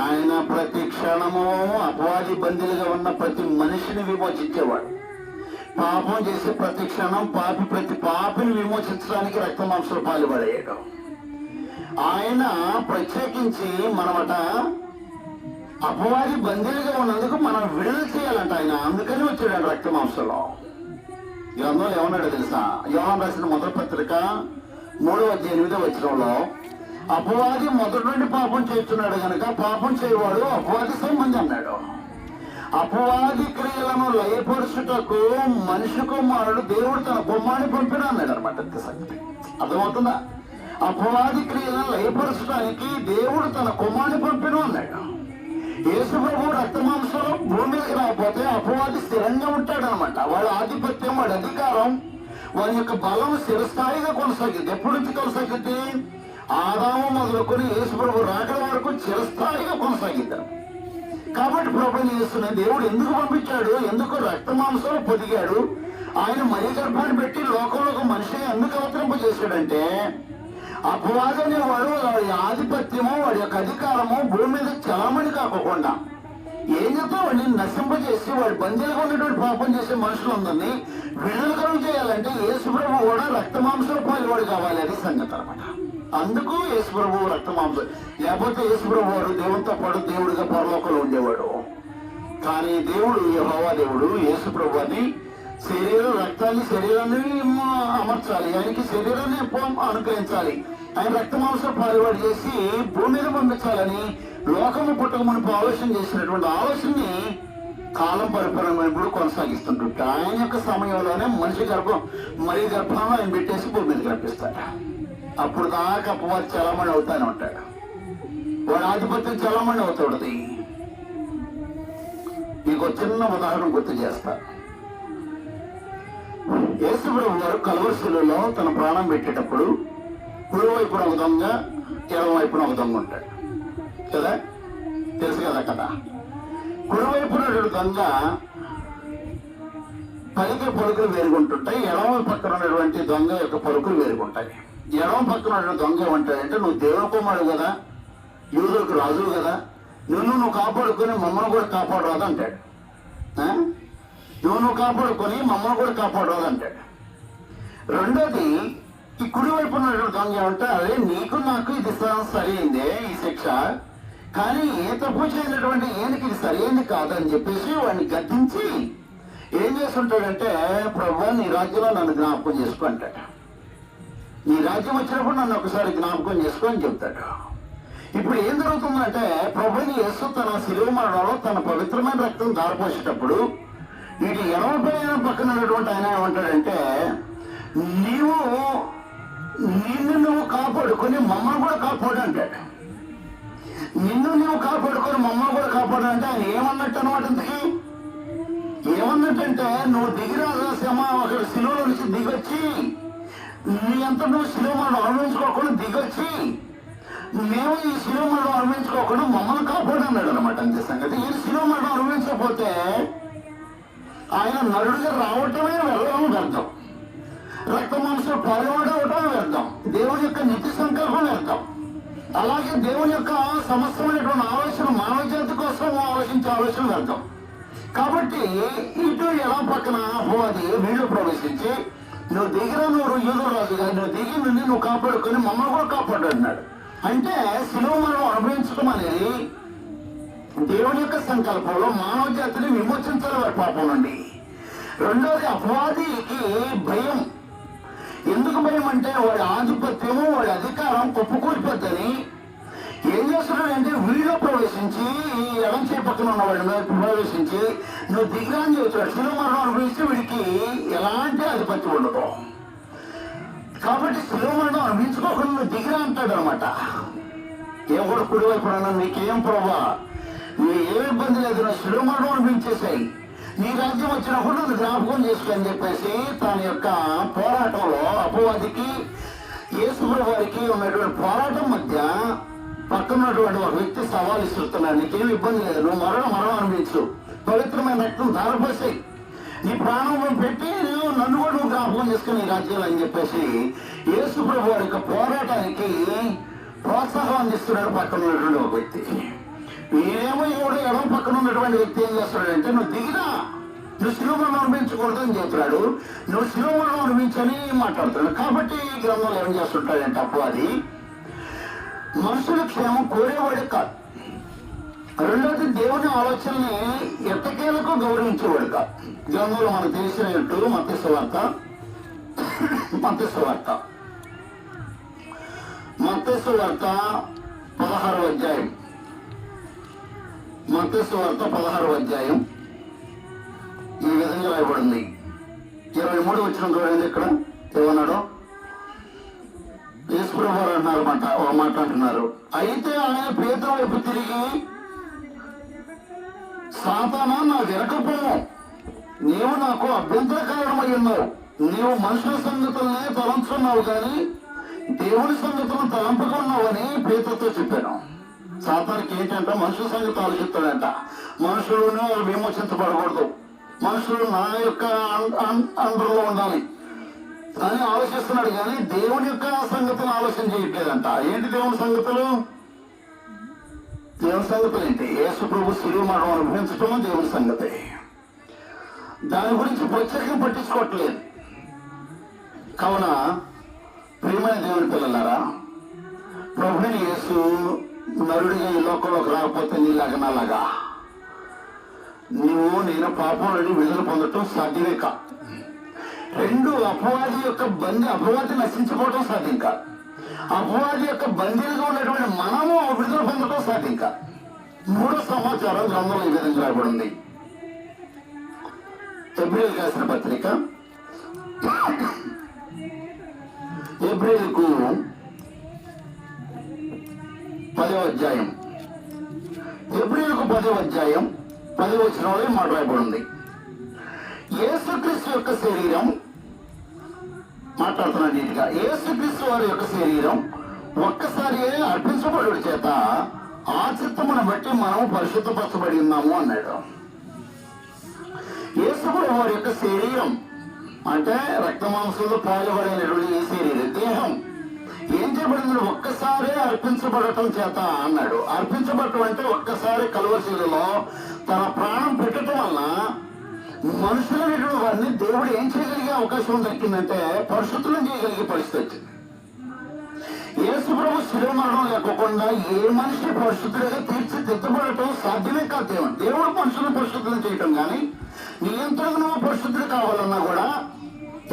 ఆయన ప్రతి క్షణము అపవాది బందీలుగా ఉన్న ప్రతి మనిషిని విమోచించేవాడు. పాపం చేసే ప్రతి క్షణం ప్రతి పాపిని విమోచించడానికి రక్త మాంసాలు పాలుపడేయడం. ఆయన ప్రత్యేకించి మనమట అపవాది బందీలుగా ఉన్నందుకు మనం విడుదల చేయాలంట ఆయన. అందుకని వచ్చాడు రక్త మాంసంలో. గ్రంథంలో ఏమన్నాడు తెలుసా? యోహాను రాసిన మొదటి పత్రిక 3వ అధ్యాయం 8వ వచనంలో అపవాది మొదటి నుండి పాపం చేస్తున్నాడు కనుక పాపం చేయవాడు అపవాది సంబంధి అన్నాడు. అపవాది క్రియలను లయపరుచుటకు మనిషి కుమారుడు దేవుడు తన బొమ్మాన్ని పంపిన అన్నాడు అనమాట. సంగతి అర్థమవుతుందా? అపవాది క్రియలను లయపరచడానికి దేవుడు తన కుమారుని పంపిన అన్నాడు. యేసు ప్రభు రక్తమాంసం భూమి మీదకి రాకపోతే అపవాది స్థిరంగా ఉంటాడనమాట. వాడి ఆధిపత్యం, వాడి అధికారం, వారి యొక్క బలం స్థిరస్థాయిగా కొనసాగింది. ఎప్పటి నుంచి కొనసాగింది? ఆదాము మొదలుకొని యేసు ప్రభు రాకడ వరకు చిరస్థాయిగా కొనసాగిద్దాం. కాబట్టి ప్రభుని యేసుని దేవుడు ఎందుకు పంపించాడు? ఎందుకు రక్తమాంసం పొదిగాడు? ఆయన మరీ గర్భాన్ని పెట్టి లోకంలో ఒక మనిషిని ఎందుకు అవతరింపజేశాడంటే, అపవాది అనేవాడు వాడి ఆధిపత్యము, వాడి యొక్క అధికారము భూమి మీద చలామణి కాకుండా ఏం చెప్తా వాడిని నశింపజేసి వాడి బందీలుగా ఉన్నటువంటి పాపం చేసే మనుషులందరినీ విడుదల చేయాలంటే యేసు ప్రభు కూడా రక్తమాంసం పాల్గొడు కావాలి. అది సంగతి అనమాట. అందుకు యేసు ప్రభు రక్తమాంసం. లేకపోతే యేసు ప్రభు వాడు దేవునితో పాటు దేవుడిగా పరలోకంలో ఉండేవాడు. కానీ దేవుడు, యెహోవా దేవుడు యేసు ప్రభు అని శరీరాన్ని అమర్చాలి, ఆయనకి శరీరాన్ని అనుగ్రహించాలి, ఆయన రక్తమాంసం పాల్గొడు చేసి భూమి మీద పంపించాలని లోకము పుట్టక మనకు ఆలోచన చేసినటువంటి ఆలోచనని కాలం పరిపాలన కొనసాగిస్తుంటాడు. ఆయన యొక్క సమయంలోనే మనిషి మరీ గర్భంలో ఆయన పెట్టేసి భూమి మీద కనిపిస్తాడు. అప్పుడు దాకా అపవాది చలామణి అవుతానే ఉంటాడు. వాడి ఆధిపత్యం చలామణి అవుతుంది. మీకు చిన్న ఉదాహరణ గుర్తు చేస్తా. యేసు ప్రభు వారు కల్వరి శిలువలో తన ప్రాణం పెట్టేటప్పుడు కుడివైపున ఒక దొంగ, ఎడమవైపున ఒక దొంగ ఉంటాడు కదా, తెలుసు కదా. కుడివైపున దొంగ పలికే పలుకులు వేరుగుంటుంటాయి, ఎడమ పక్కన ఉన్నటువంటి దొంగ యొక్క పలుకులు వేరుగుంటాయి. ఎడమ పక్కన ఉన్నటువంటి దొంగ ఏమంటాడంటే, నువ్వు దేవుని కుమారుడు కదా, యూదులకు రాజువు కదా, నువ్వు కాపాడుకొని మమ్మల్ని కూడా కాపాడరాదు అంటాడు. నువ్వు కాపాడుకొని మమ్మల్ని కూడా కాపాడరాదు అంటాడు. రెండోది, ఈ కుడివైపు ఉన్నటువంటి దొంగ ఏమంటే, అదే నీకు నాకు ఇది సరైందే ఈ శిక్ష, కానీ ఏ తప్పు చేయనటువంటి ఈయనకి ఇది సరైనది కాదని చెప్పేసి వాడిని గద్దించి ఏం చేస్తుంటాడంటే, ప్రభు నీ రాజ్యంలో నన్ను జ్ఞాపకం చేసుకో అంటాడు. నీ రాజ్యం వచ్చినప్పుడు నన్ను ఒకసారి జ్ఞాపకం చేసుకో అని చెప్తాడు. ఇప్పుడు ఏం జరుగుతుందంటే, ప్రభుని యేసు తన శిలువ మరణంలో తన పవిత్రమైన రక్తం దారిపోసేటప్పుడు వీటి ఎడమ పక్కన ఉన్నటువంటి ఆయన ఏమంటాడంటే, నిన్ను నువ్వు కాపాడుకొని మమ్మల్ని కూడా కాపాడు అంటాడు. నిన్ను నువ్వు కాపాడుకొని మమ్మల్ని కూడా కాపాడు అంటే ఆయన ఏమన్నట్టు అనమాట. ఇంతకీ ఏమన్నట్టంటే, నువ్వు దిగిరాశ్రమ అక్కడ శిలువలో నుంచి దిగొచ్చి నీ అంత నువ్వు శిలువ మనం అనుభవించుకోకుండా దిగొచ్చి మేము ఈ శిలువ మనం అనుభవించుకోకుండా మమ్మల్ని కాపాడు అన్నాడు అనమాట. అంతే సంగతి. ఈ శిలువ మనం అనుభవించకపోతే ఆయన నరుడిగా రావటమే వెళ్ళడం వ్యర్థం, రక్తమాంసం పాల్గొనడం వ్యర్థం, దేవుని యొక్క నిత్య సంకల్పం వ్యర్థం. అలాగే దేవుని యొక్క సమస్తమైనటువంటి ఆలోచన మానవ జాతి కోసం ఆలోచించే ఆలోచన వ్యర్థం. కాబట్టి ఇటు ఎలా పక్కన అపవాది వీళ్ళు ప్రవేశించి, నువ్వు దిగిన నువ్వు యూదుడు రాజుగా, నువ్వు దిగి నుండి నువ్వు కాపాడుకొని మమ్మల్ని కూడా కాపాడు అన్నాడు. అంటే శిలువ మనం అనుభవించడం అనేది దేవుని యొక్క సంకల్పంలో మానవ జాతిని విమోచించాలి వారి పాపం నుండి. రెండోది, అపవాదికి భయం. ఎందుకు భయం అంటే, వాడి ఆధిపత్యము, వాడి అధికారం కుప్పకూలిపోద్దని ఏం చేస్తున్నాడంటే, వీడిలో ప్రవేశించి ఎడం చేయి పక్కన ఉన్న వాడి మీద ప్రవేశించి నువ్వు దిగిరా అని చెబుతాడు. శిలువ మరణం అనుభవిస్తే వీడికి ఎలాంటి ఆధిపత్యం ఉండదు. కాబట్టి శిలువ మరణం అనుభవించుకోకుండా నువ్వు దిగిరా అంటాడు అనమాట. ఏం కూడా కుడివైపు నీకేం ప్రభా, నువ్వు ఏ ఇబ్బంది లేదు, నువ్వు శిలువ మరణం అనుభవించేసాయి, నీ రాజ్యం వచ్చినప్పుడు నువ్వు జ్ఞాపకం చేసుకొని చెప్పేసి తన యొక్క పోరాటంలో అపవాదికి యేసు వారికి ఉన్నటువంటి పోరాటం మధ్య పక్కన ఉన్నటువంటి ఒక వ్యక్తి సవాల్ ఇస్తున్నాడు. నీకేం ఇబ్బంది లేదు, నువ్వు మరణం అనుభవించు, పవిత్రమైన రక్తం ధారపోసాయి, నీ ప్రాణం పెట్టి నన్ను కూడా నువ్వు జ్ఞాపకం చేసుకుని నీ రాజ్యాలు అని చెప్పేసి యేసు ప్రభు వారి యొక్క పోరాటానికి ప్రోత్సాహం అందిస్తున్నాడు పక్కన ఉన్నటువంటి ఒక వ్యక్తి. ఏమో ఎవడో ఎడమ పక్కన ఉన్నటువంటి వ్యక్తి ఏం చేస్తున్నాడంటే, నువ్వు దిగినా నువ్వు శిలువ మరణం అనుభవించకూడదు అని చెప్తున్నాడు, నువ్వు శిలువ మరణం అనుభవించని మాట్లాడుతున్నాడు. కాబట్టి ఈ గ్రంథంలో ఏం చేస్తుంటాడంటే, అపవాది మనుషుల క్షేమం కోరేవాడు కాదు. రెండోది, దేవుని ఆలోచనని ఎట్టకేలకు గౌరవించేవాడు కాదు. గ్రంథంలో మనకు తెలిసినట్టు మత్తయి సువార్త 16వ అధ్యాయం, మత్తయి సువార్త 16వ అధ్యాయం ఈ విధంగా రాయబడింది. 23 వచ్చిన చూడండి. ఇక్కడ ఏమన్నాడు? యేసుప్రభు వారు అన్నారన్నమాట, ఒక మాట అంటున్నారు. అయితే ఆయన పేతురు వైపు తిరిగి, సాతానా, నా వెనకపోము, నీవు నాకు అభ్యంతరకారణమై ఉన్నావు. నీవు మనుషుల సంగతులనే తలంచున్నావు కానీ దేవుని సంగతులను తలంపకున్నావు అని పేతురుతో చెప్పాను. సాతానికి ఏంటంటే మనుషుల సంగతి ఆలోచిస్తాడంట. మనుషులను విమోచించబడకూడదు, మనుషులు నా యొక్క అండర్లో ఉండాలి అని ఆలోచిస్తున్నాడు కానీ దేవుని యొక్క సంగతులు ఆలోచన చేయట్లేదంట. ఏంటి దేవుని సంగతులు? దేవుని సంగతులు ఏంటి? యేసు ప్రభు శిలువ మరణం అనుభవించడం దేవుని సంగతి. దాని గురించి ప్రత్యేకంగా పట్టించుకోవట్లేదు. కావున ప్రియమైన దేవుని పిల్లలారా, ప్రభుని యేసు నరుడిగా ఈ లోకంలోకి రాకపోతే నీలాగా నాలాగా నేను పాపం నుండి విడుదల పొందటం సాధ్యమే కాదు. రెండు, అపవాది యొక్క బందీ, అపవాది నశించుకోవడం సాధ్యం కాదు. అపవాది యొక్క బందీలుగా ఉన్నటువంటి మనము విడుదల పొందడం సాధ్యం కాదు. మూడో సమాచారం గ్రంథంలో ఈ విధంగా రాబడింది. హెబ్రీయులకు రాసిన పత్రిక, హెబ్రీయులకు 10వ అధ్యాయం, హెబ్రీయులకు 10వ అధ్యాయం 10వ వచనంలో మాట్లాడబడింది. యేసుక్రీస్తు యొక్క శరీరం, మాట్లాడుతున్నాను నీటిగా, యేసుక్రీస్తు వారి యొక్క శరీరం ఒక్కసారి అర్పించబడు చేత ఆ చిత్తమును బట్టి మనము పరిశుద్ధపరచబడి ఉన్నాము అన్నాడు. యేసుప్రభు వారి యొక్క శరీరం అంటే రక్త మాంసంలో పాల్గొబడినటువంటి ఈ శరీరం, దేహం ఏం చేయబడింది? ఒక్కసారి అర్పించబడటం చేత అన్నాడు. అర్పించబడటం అంటే ఒక్కసారి కలువశిలలో తన ప్రాణం పెట్టడం వల్ల మనుషులైనటువంటి వారిని దేవుడు ఏం చేయగలిగే అవకాశం దక్కిందంటే పరిశుద్ధులను చేయగలిగే పరిస్థితి వచ్చింది. యేసుప్రభు శిలువ మరణం లేకుండా ఏ మనిషి పరిశుద్ధులుగా తీర్చిదిద్దబడటం సాధ్యమే కాదు. దేవుడు మనుషులను పరిశుద్ధులను చేయటం కానీ నియంత్రణ పరిశుద్ధులు కావాలన్నా కూడా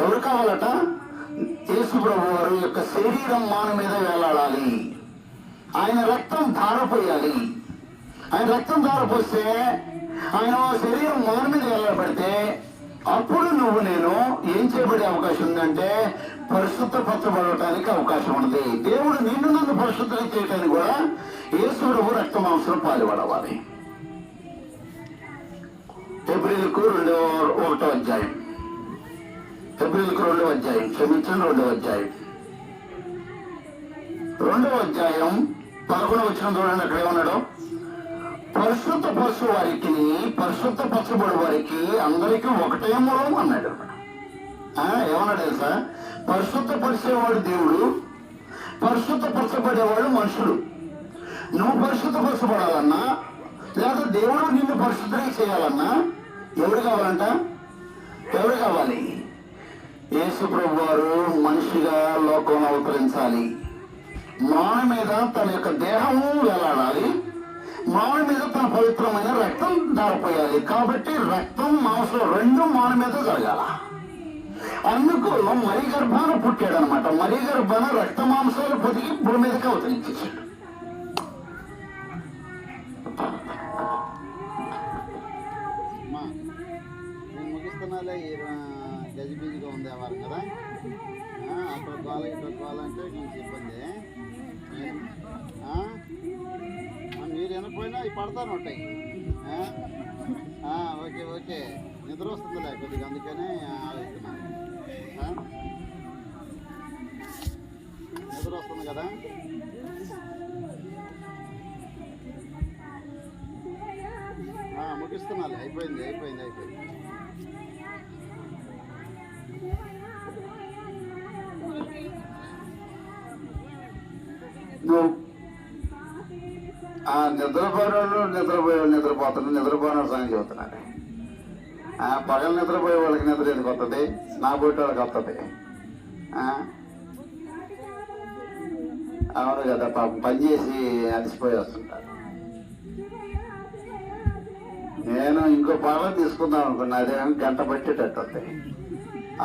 ఎవరు కావాలట? యేసుప్రభు వారి యొక్క శరీరం మాన మీద వేలాడాలి, ఆయన రక్తం ధారపోయాలి. ఆయన రక్తం ధారపోస్తే, ఆయన శరీరం మాన మీద వేలాడబడితే అప్పుడు నేను ఏం చేయబడే అవకాశం ఉందంటే పరిశుద్ధపరచబడటానికి అవకాశం ఉంది. దేవుడు నన్ను పరిశుద్ధం చేయడానికి కూడా యేసుప్రభు రక్త మాంసం పాల్పడవాలి. హెబ్రీయులకు 1వ అధ్యాయం, హెబ్రీయులకు 2వ అధ్యాయం, క్షమించండి 2వ అధ్యాయం, 2వ అధ్యాయం 11వ వచనం చూడండి. అక్కడ ఏమన్నాడు? పరిశుద్ధపరచు వారికి, పరిశుద్ధపరచబడి వారికి అందరికీ ఒకటే మూలం అన్నాడు. ఏమన్నాడు తెలుసా? పరిశుద్ధపరిచేవాడు దేవుడు, పరిశుద్ధపరచబడేవాడు మనుషులు. నువ్వు పరిశుద్ధపరచబడాలన్నా లేదా దేవుడు నిన్ను పరిశుద్ధంగా చేయాలన్నా ఎవరు కావాలంట? ఎవరు కావాలి? యేసుప్రభు వారు మనిషిగా లోకంలో అవతరించాలి. మాన మీద తన యొక్క దేహము వేలాడాలి, మాన మీద తన పవిత్రమైన రక్తం దారిపోయాలి. కాబట్టి రక్తం మాంసం రెండు మాన మీద జరగాల. అందుకు మరి గర్భాన పుట్టాడు అనమాట. మరి గర్భాన రక్త మాంసాలు పొదిగి భూమి మీదకి అవతరించేశాడు. ముగిస్తున్నాలే, గజిబిజిగా ఉంది వారు కదా, అక్కడ గోల ఇక్కడ గోల అంటే కొంచెం ఇబ్బంది. మీరు వినకపోయినా ఇవి పడతాను ఉంటాయి. ఓకే ఓకే, నిద్ర వస్తుందిలే కొద్దిగా, అందుకనే ఆలోచిస్తున్నాను. నిద్ర వస్తుంది కదా. ముగిస్తున్నాలే, అయిపోయింది అయిపోయింది అయిపోయింది. నిద్రపోతాడు, నిద్రపోయిన సంగతి చెబుతున్నాడు. పగలు నిద్రపోయే వాళ్ళకి నిద్ర ఎందుకు వస్తుంది? నా పోటీ వాళ్ళకి వస్తుంది. అవును కదా, పాపం పనిచేసి అలసిపోయి వస్తుంటారు. నేను ఇంకో పాలన తీసుకుందాం అనుకున్నా, అదేమో గంట పట్టేటట్టు ఉంది.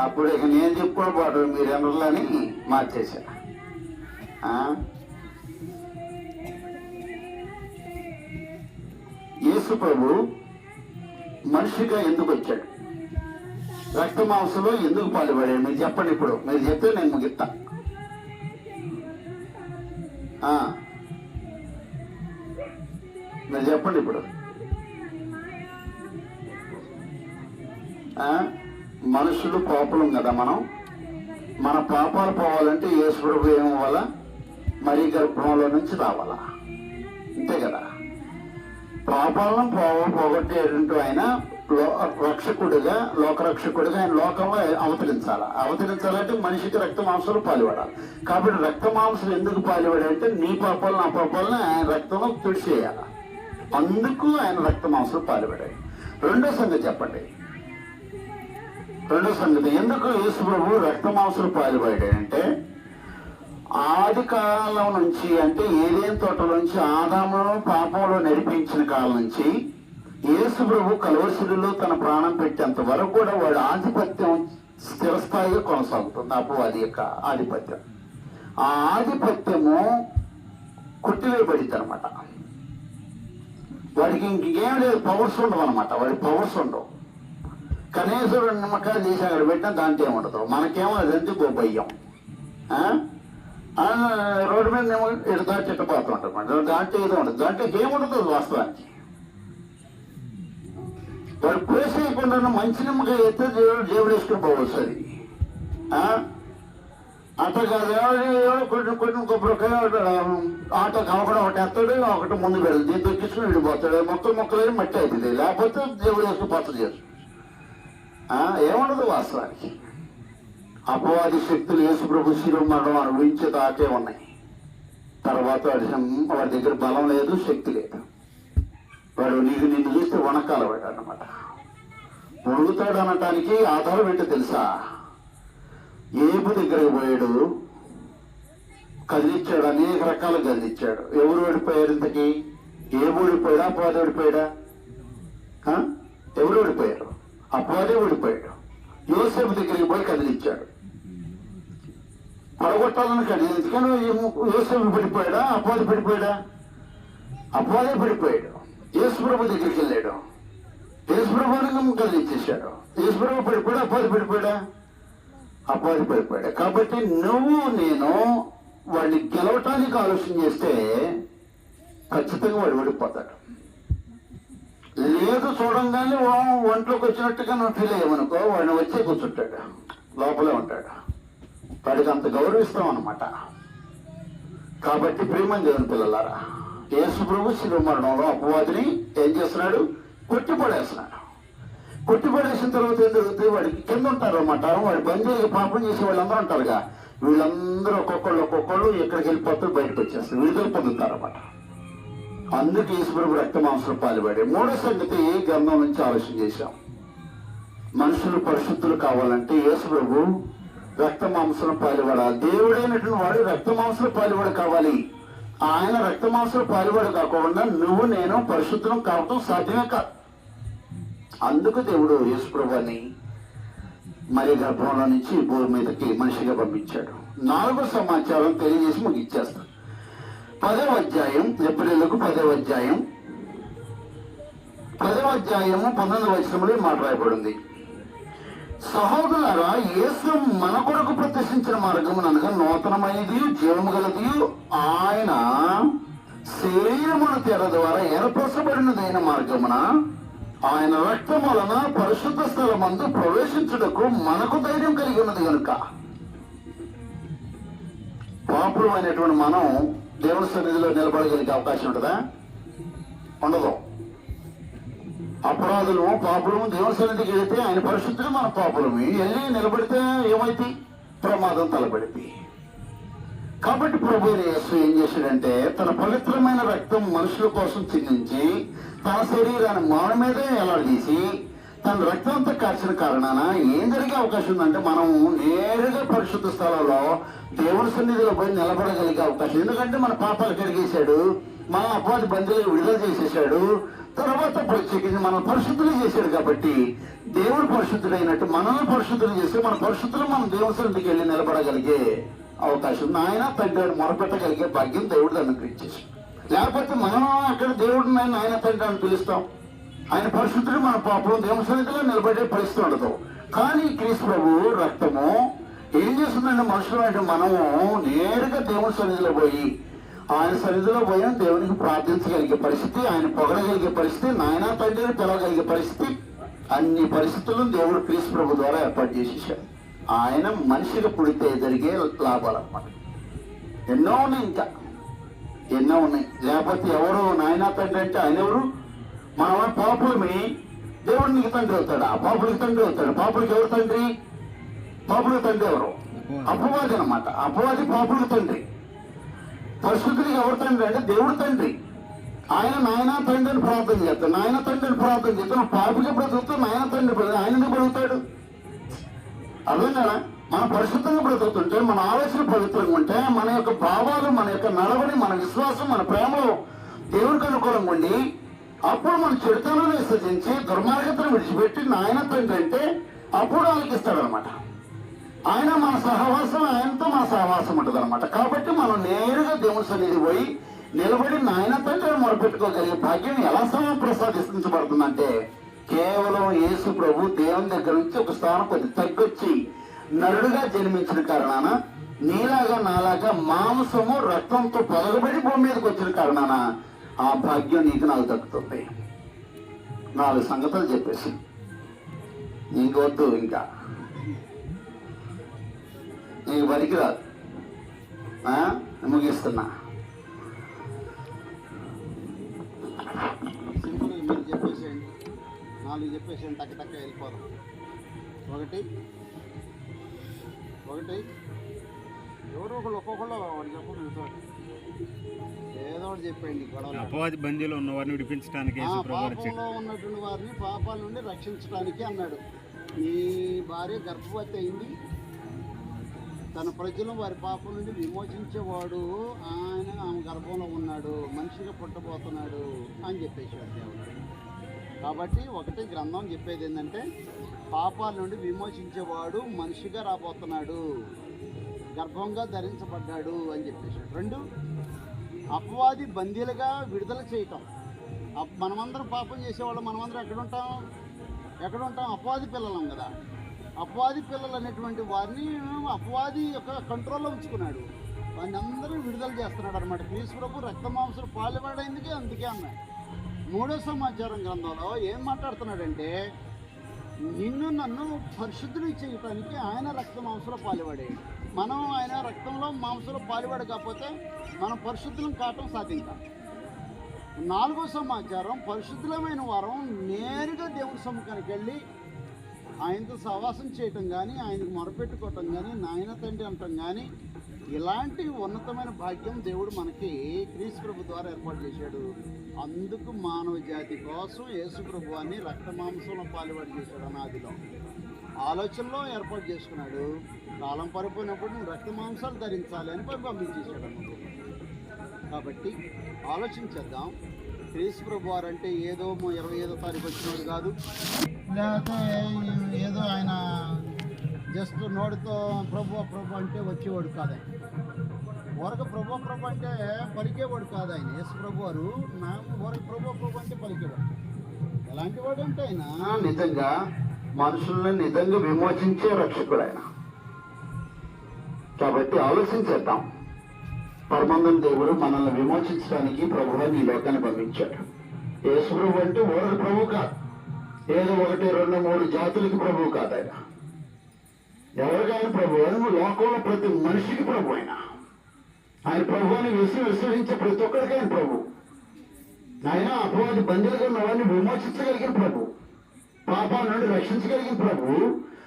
అప్పుడు ఇక నేను చెప్పుకోవడం పాటు మీరు ఎనర్లని మార్చేసా. యేసు ప్రభు మనిషిగా ఎందుకు వచ్చాడు? రక్త మాంసంలో ఎందుకు పాల్పడాడు? మీరు చెప్పండి. ఇప్పుడు మీరు చెప్తే నేను ముగిస్తా. మీరు చెప్పండి ఇప్పుడు. మనుషులు పాపులం కదా మనం. మన పాపాలు పోవాలంటే యేసు ప్రభు ఏమవ్వాలా? మరి గర్భంలో నుంచి రావాలా, అంతే కదా. పాపాలను పోగొట్టేటంటూ ఆయన రక్షకుడిగా, లోకరక్షకుడిగా ఆయన లోకంలో అవతరించాలంటే మనిషికి రక్త మాంసాలు పాలుపడాలి. కాబట్టి రక్త మాంసాలు ఎందుకు పాలుపడాలంటే నీ పాపాలు నా పాపాలను ఆయన రక్తంలో తుడిచేయాలి. అందుకు ఆయన రక్త మాంసాలు పాలుపడాయి. రెండో సంగతి చెప్పండి. రెండో సంగతి, ఎందుకు యేసు ప్రభు రక్త మాంసాలు పాలుపడాడంటే ఆది కాలం నుంచి, అంటే ఏదేన్ తోటల నుంచి ఆదామును పాపంలో నడిపించిన కాలం నుంచి యేసు ప్రభు కలవరిశిలో తన ప్రాణం పెట్టేంత వరకు కూడా వాడి ఆధిపత్యం స్థిరస్థాయిగా కొనసాగుతుంది. అపవాది యొక్క ఆధిపత్యం. ఆ ఆధిపత్యము కొట్టివేయబడింది అనమాట. వాడికి ఇంకేం లేదు, పవర్స్ ఉండవు అనమాట. వాడి పవర్స్ ఉండవు. కనీసం 2 నిమ్మకాయలు తీసి అక్కడ పెట్టినా దాంట్లో ఏముండదు. మనకేమో అదంతా గొప్పయ్యాం. రోడ్డు మీద ఎడతా చిట్టపోతూ ఉంటాం. దాంట్లో ఏదో ఉండదు, దాంట్లో ఏముండదు వాస్తవానికి. వాడు పేసేయకుండా మంచి నిమ్మకాయ ఎత్తే జేబులు వేసుకుని పోవచ్చు. అది అట్లా కాదు. కొన్ని కొబ్బరికాయ ఆటో కవకడం ఒకటి ఎత్తాడు, ఒకటి ముందు పెడదు. దీన్ని దొక్కించుకుని విడిపోతాడు. మొక్కలు మట్టి అవుతుంది. లేకపోతే జేబులు వేసుకుని పచ్చడి చేస్తాడు. ఏముండదు వాస్తవానికి. అపవాది శక్తులు యేసు ప్రభు శిలువ మరణం అనుభవించే దాకే ఉన్నాయి. తర్వాత వాడి దగ్గర బలం లేదు, శక్తి లేదు. వాడు నిన్ను చూస్తే వణకాల వాడు అన్నమాట. మునుగుతాడు అనటానికి ఆధారం ఏంటో తెలుసా? ఏబు దగ్గరకు పోయాడు, కదిలిచ్చాడు, అనేక రకాలు కదిలిచ్చాడు. ఎవరు ఓడిపోయారు ఇంతకీ? ఏబు ఓడిపోయాడా, అపవాది ఓడిపోయాడా? ఎవరు ఓడిపోయారు? అపవాదే ఓడిపోయాడు. యోసేపు దగ్గరికి పోయి కదిలిచ్చాడు, పడగొట్టాలని కదిలింది. కానీ యోసేపు పడిపోయాడా, అపవాది పడిపోయాడా? అపవాదే పడిపోయాడు. యేసు ప్రభు దగ్గరికి వెళ్ళాడు, యేసు ప్రభుని కదిలిచ్చేసాడు. యేసు ప్రభు పడిపోయాడా, అపవాది పడిపోయాడా? అపవాది పడిపోయాడు. కాబట్టి నువ్వు నేను వాడిని గెలవటానికి ఆలోచన చేస్తే ఖచ్చితంగా వాడు ఓడిపోతాడు. లేదు, చూడంగానే ఒంట్లోకి వచ్చినట్టుగా నువ్వు ఫీల్ అయ్యామనుకో, వాడిని వచ్చే కూర్చుంటాడు, లోపలే ఉంటాడు. వాడికి అంత గౌరవిస్తాం అన్నమాట. కాబట్టి ప్రేమ దేవుని పిల్లలారా, యేసు ప్రభు శిలువ మరణంలో అపవాదిని ఏం చేస్తున్నాడు? కొట్టిపడేస్తున్నాడు. కొట్టిపడేసిన తర్వాత ఏం జరుగుతుంది? వాడికి కింద ఉంటారు అన్నమాట. వాడి బంధువులకి పాపం చేసే వాళ్ళందరూ ఉంటారుగా, వీళ్ళందరూ ఒక్కొక్కళ్ళు ఎక్కడికి వెళ్ళిపోతారు, బయటకు వచ్చేస్తారు, విడుదల పొందుతారన్నమాట. అందుకు యేసు ప్రభు రక్త మాంసాలు పాలుపడే. మూడో సంగతి గ్రంథం నుంచి ఆలోచన చేశాం. మనుషులు పరిశుద్ధులు కావాలంటే యేసు ప్రభు రక్త మాంసాలు పాలుపడాలి. దేవుడైనటువంటి వాడు రక్త మాంసాలు పాలుపడి కావాలి. ఆయన రక్త మాంసాలు పాలుపడి కాకుండా నువ్వు నేను పరిశుద్ధం కావటం సాధ్యమే కాదు. అందుకు దేవుడు యేసు ప్రభుని మరి గర్భంలో నుంచి భూమి మీదకి మనిషిగా పంపించాడు. 4వ సమాచారం తెలియజేసి ముగిచ్చేస్తాడు. 10వ అధ్యాయం, ఎబ్రీయులకు 10వ అధ్యాయం 19వ వచనంలో మాట్లాడబడింది. సహోదరులారా, యేసు మన కొరకు ప్రతిష్ఠించిన మార్గమును అనగా నూతనమైనది, జీవము గలది, ఆయన శరీరమును తెర ద్వారా ఏర్పరచబడినదైన మార్గమున ఆయన రక్తం వలన పరిశుద్ధ స్థలమందు ప్రవేశించుటకు మనకు ధైర్యం కలిగి ఉన్నది కనుక. పాపులు అయినటువంటి మనం దేవుని సన్నిధిలో నిలబడగలిగే అవకాశం ఉంటుందా? ఉండదు. అపరాధులు, పాపులము దేవుని సన్నిధికి వెళితే ఆయన పరిశుద్ధులు, మన పాపులము వెళ్ళి నిలబడితే ఏమైతే ప్రమాదం తలబడింది. కాబట్టి ప్రభు యేసు ఏం చేశాడంటే తన పవిత్రమైన రక్తం మనుషుల కోసం చిందించి తన శరీరాన్ని మాన మీదే ఎలాడదీసి తన రక్తంతో కాల్చిన కారణాన ఏం జరిగే అవకాశం ఉందంటే మనం నేరుగా పరిశుద్ధ స్థలంలో దేవుని సన్నిధిలో పోయి నిలబడగలిగే అవకాశం. ఎందుకంటే మన పాపాలు కడిగేశాడు, మన అపవాది బంధువులు విడుదల చేసేసాడు, తర్వాత ప్రత్యేకించి మనం పరిశుద్ధులు చేశాడు. కాబట్టి దేవుడు పరిశుద్ధుడైనట్టు మనల్ని పరిశుద్ధులు చేసి మన పరిశుద్ధులు మనం దేవుని సన్నిధికి వెళ్ళి నిలబడగలిగే అవకాశం ఆయన తండ్రి మొరపెట్టగలిగే భాగ్యం దేవుడు అనుగ్రహించేసాడు. లేకపోతే మనం అక్కడ దేవుడిని ఆయన తండ్రి అని పిలుస్తాం. ఆయన పరిశుద్ధుడు, మన పాపం దేవుని సన్నిధిలో నిలబడే పరిస్థితి ఉండదు. కానీ క్రీస్తు ప్రభు రక్తము ఏం చేస్తుందంటే మనుషులు అంటే మనము నేరుగా దేవుని సన్నిధిలో పోయి ఆయన సన్నిధిలో పోయిన దేవునికి ప్రార్థించగలిగే పరిస్థితి, ఆయన పొగడగలిగే పరిస్థితి, నాయన తండ్రిని పిలవగలిగే పరిస్థితి, అన్ని పరిస్థితులను దేవుడు క్రీస్తు ప్రభు ద్వారా ఏర్పాటు చేసేసాడు. ఆయన మనిషిగా పుడితే జరిగే లాభాలు అన్నమాట ఎన్నో ఉన్నాయి, ఇంకా ఎన్నో ఉన్నాయి. లేకపోతే ఎవరు నాయన తండ్రి అంటే ఆయన ఎవరు? మన పాపులమి దేవుడు నీకు తండ్రి అవుతాడు, ఆ పాపులకి తండ్రి అవుతాడు. పాపులకి ఎవరు తండ్రి? పాపులకి తండ్రి ఎవరు? అపవాది అనమాట. అపవాది పాపులకి తండ్రి. పరిశుద్ధుడికి ఎవరు తండ్రి అంటే దేవుడు తండ్రి. ఆయన నాయన తండ్రిని ప్రార్థన చేస్తాడు, నాయన తండ్రిని ప్రార్థన చేస్తాడు. పాపికి బ్రతుకుతూ నాయన తండ్రి ఆయన బ్రతుకుతాడు. అర్థం కదా? మన పరిశుద్ధంగా బ్రతుకుతుంటే, మన ఆలోచన పవిత్రంగా ఉంటే, మన యొక్క భావాలు, మన యొక్క నడవడి, మన విశ్వాసం, మన ప్రేమలో దేవుడికి అనుకూలంగా ఉండి, అప్పుడు మన చెడుతలను విసర్జించి దుర్మార్గతను విడిచిపెట్టి నాయన తండ్రి అంటే అప్పుడు ఆలకిస్తాడు అనమాట. ఆయన మన సహవాసం, ఆయనతో మన సహవాసం ఉంటుంది అనమాట. కాబట్టి మనం నేరుగా దేవుని సన్నిధి పోయి నిలబడి నాయన తండ్రిని మొరపెట్టుకోగలిగే భాగ్యం ఎలా ప్రసాదించబడుతుందంటే, కేవలం యేసు ప్రభు దేవుని దగ్గర నుంచి ఒక స్థానం కొద్ది తగ్గొచ్చి నరుడుగా జన్మించిన కారణాన, నీలాగా నాలాగా మాంసము రక్తంతో పొదగబడి భూమి మీదకి వచ్చిన కారణాన ఆ భాగ్యం నీకు నాకు దక్కుతుంది. 4 సంగతులు చెప్పేసి ఇంకొద్దు, ఇంకా నీకు పనికిరాదు. ముగిస్తున్నా. సింపుల్ మీరు చెప్పేసేయండి, 4 చెప్పేసేయండి, టక్క వెళ్ళిపోదాం. ఒకటి ఎవరో ఒకళ్ళు ఒక్కొక్కళ్ళు వాడు చెప్పండి, ఏదో ఒకటి చెప్పండి. అపవాది బందీలో ఉన్న వారిని విడిపించడానికి పాపంలో ఉన్నటువంటి వారిని పాపాల నుండి రక్షించడానికి అన్నాడు. నీ భార్య గర్భవతి అయింది, తన ప్రజలను వారి పాపం నుండి విమోచించేవాడు ఆయన ఆమె గర్భంలో ఉన్నాడు, మనిషిగా పుట్టబోతున్నాడు అని చెప్పేసాడు దేవుడు. కాబట్టి ఒకటి గ్రంథం చెప్పేది ఏంటంటే, పాపాల నుండి విమోచించేవాడు మనిషిగా రాబోతున్నాడు, గర్భంగా ధరించబడ్డాడు అని చెప్పేసాడు. 2, అపవాది బందీలుగా విడుదల చేయటం. మనమందరం పాపం చేసేవాళ్ళం, మనమందరం ఎక్కడ ఉంటాం? అపవాది పిల్లలం కదా. అపవాది పిల్లలు అనేటువంటి వారిని అపవాది యొక్క కంట్రోల్లో ఉంచుకున్నాడు, వారిని అందరూ విడుదల చేస్తున్నాడు అనమాట. క్రీస్తు ప్రభు రక్త మాంసాలు పాలుపడైందుకే అందుకే అన్నాడు. 3వ సమాచారం గ్రంథంలో ఏం మాట్లాడుతున్నాడంటే, నిన్ను నన్ను పరిశుద్ధులు చేయటానికి ఆయన రక్త మాంసంలో పాలుపడేది. మనం ఆయన రక్తంలో మాంసంలో పాలుపడ కాకపోతే మనం పరిశుద్ధులం కావటం సాధ్యం. 4వ సమాచారం, పరిశుద్ధులమైన వారం నేరుగా దేవుని సముఖానికి వెళ్ళి ఆయనతో సహవాసం చేయటం కానీ, ఆయనకు మొరపెట్టుకోవటం కానీ, నాయన తండ్రి అనటం కానీ, ఇలాంటి ఉన్నతమైన భాగ్యం దేవుడు మనకి క్రీస్తు ప్రభు ద్వారా ఏర్పాటు చేశాడు. అందుకు మానవ జాతి కోసం యేసు ప్రభువాన్ని రక్త మాంసంలో పాలుపడి చేశాడు. అనాదిలో ఆలోచనలో ఏర్పాటు చేసుకున్నాడు. కాలం పరిపోయినప్పుడు నువ్వు రక్త మాంసాలు ధరించాలి అని పంపించేశాడు అన్నమాట. కాబట్టి ఆలోచించేద్దాం. క్రీస్తు ప్రభు వారు అంటే ఏదో 25వ తారీఖు వచ్చినవాడు కాదు, లేకపోతే ఏదో ఆయన జస్ట్ నోటితో ప్రభు అంటే వచ్చేవాడు కాదు. ఆయన ఊరక ప్రభు అంటే పలికేవాడు కాదు. ఆయన యేసు ప్రభు వారు ఊరక ప్రభు అంటే పలికేవాడు. ఎలాంటి వాడు అంటే ఆయన నిజంగా మనుషుల్ని నిజంగా విమోచించే రక్షకుడు ఆయన. కాబట్టి ఆలోచించేద్దాం. పరమందున దేవుడు మనల్ని విమోచించడానికి ప్రభువుని ఈ లోకాన్ని పంపించాడు. యేసు ప్రభు అంటే ఊరక ప్రభు కాదు, ఏదో 1, 2, 3 జాతులకి ప్రభువు కాదు. ఆయన ఎవరికైనా ప్రభు, లోకంలో ప్రతి మనిషికి ప్రభు. ఆయన ప్రభువుని విశ్వసించే ప్రతి ఒక్కరికి ఆయన ప్రభు. ఆయన అపవాది బందీలుగా ఉన్న వారిని విమోచించగలిగిన ప్రభు, పాపాల నుండి రక్షించగలిగిన ప్రభు,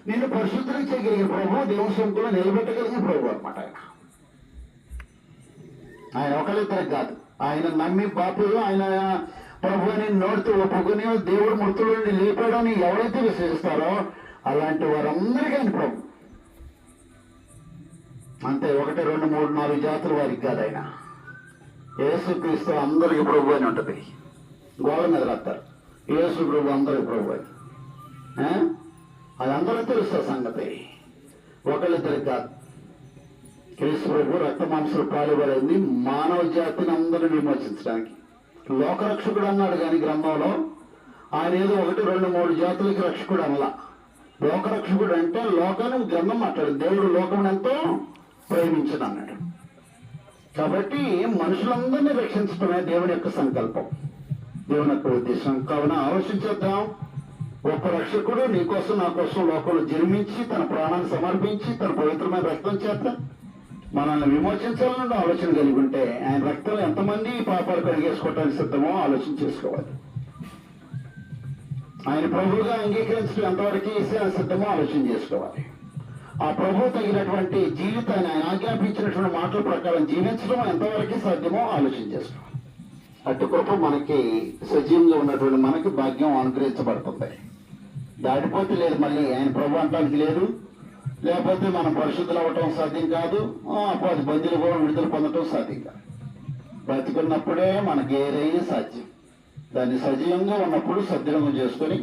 నిన్ను పరిశుద్ధం చేయగలిగిన ప్రభు, దేవుని సొంతంలో నిలబెట్టగలిగిన ప్రభు అనమాట. ఆయన ఒకరిద్దరికి కాదు. ఆయన నమ్మి పాపులు ఆయన ప్రభువుని నోటితో ఒప్పుకుని దేవుడు మృతుల నుండి లేపాడని ఎవరైతే విశ్వసిస్తారో అలాంటి వారందరికీ ఆయన ప్రభు. అంతే, 1, 2, 3, 4 జాతుల వారికి కాదు. ఆయన యేసుక్రీస్తు అందరికి ప్రభు అని ఉంటుంది. గోడ మీద రాస్తారు యేసు ప్రభు అందరికి ప్రభు అని. అది అందరూ తెలుసు సంగతి, ఒకళ్ళిద్దరికి కాదు. క్రీస్తు ప్రభు రక్త మాంసాలు పాలుపడింది మానవ జాతిని అందరిని విమోచించడానికి. లోకరక్షకుడు అన్నాడు కానీ గ్రంథంలో ఆయన ఏదో 1, 2, 3 జాతులకి రక్షకుడు అనలా. లోకరక్షకుడు అంటే లోకాన్ని గ్రంథం మాట్లాడు, దేవుడు లోకం ఎంతో ప్రేమించను అన్నాడు. కాబట్టి మనుషులందరినీ రక్షించడమే దేవుని యొక్క సంకల్పం, దేవుని యొక్క ఉద్దేశం. కావున ఆలోచించేద్దాం. ఒక రక్షకుడు నీ కోసం నా కోసం లోకంలో జన్మించి తన ప్రాణాన్ని సమర్పించి తన పవిత్రమైన రక్తం చేత మనల్ని విమోచించాలని ఆలోచన కలిగి ఉంటే ఆయన రక్తంలో ఎంతమంది ఈ పాపాలు కడిగేసుకోవటానికి సిద్ధమో ఆలోచన చేసుకోవాలి. ఆయన ప్రభువుగా అంగీకరించడం ఎంతవరకు సిద్ధమో ఆలోచన చేసుకోవాలి. ఆ ప్రభు తగినటువంటి జీవితాన్ని ఆయన ఆజ్ఞాపించినటువంటి మాటల ప్రకారం జీవించడం ఎంతవరకు సాధ్యమో ఆలోచన చేసుకోవాలి. అటు కృప మనకి సజీవంగా ఉన్నటువంటి మనకి భాగ్యం అనుగ్రహించబడుతుంది. దాటిపోతే లేదు, మళ్ళీ ఆయన ప్రభు అంటానికి లేదు. లేకపోతే మనం పరిశుద్ధులు అవ్వటం సాధ్యం కాదు, అపాది బందీలు కూడా విడుదల పొందటం సాధ్యం కాదు. బ్రతికున్నప్పుడే మనకి ఏదైనా సాధ్యం. దాన్ని సజీవంగా ఉన్నప్పుడు సద్వినియోగం చేసుకొని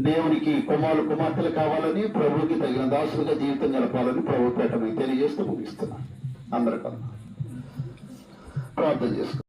దేవునికి కుమార్తెలు కావాలని, ప్రభువుకి తగిన దాసులుగా జీవితం గడపాలని ప్రభు పేట మీకు తెలియజేస్తూ ముగిస్తున్నాను. అందరికన్నా ప్రార్థన చేసుకోండి.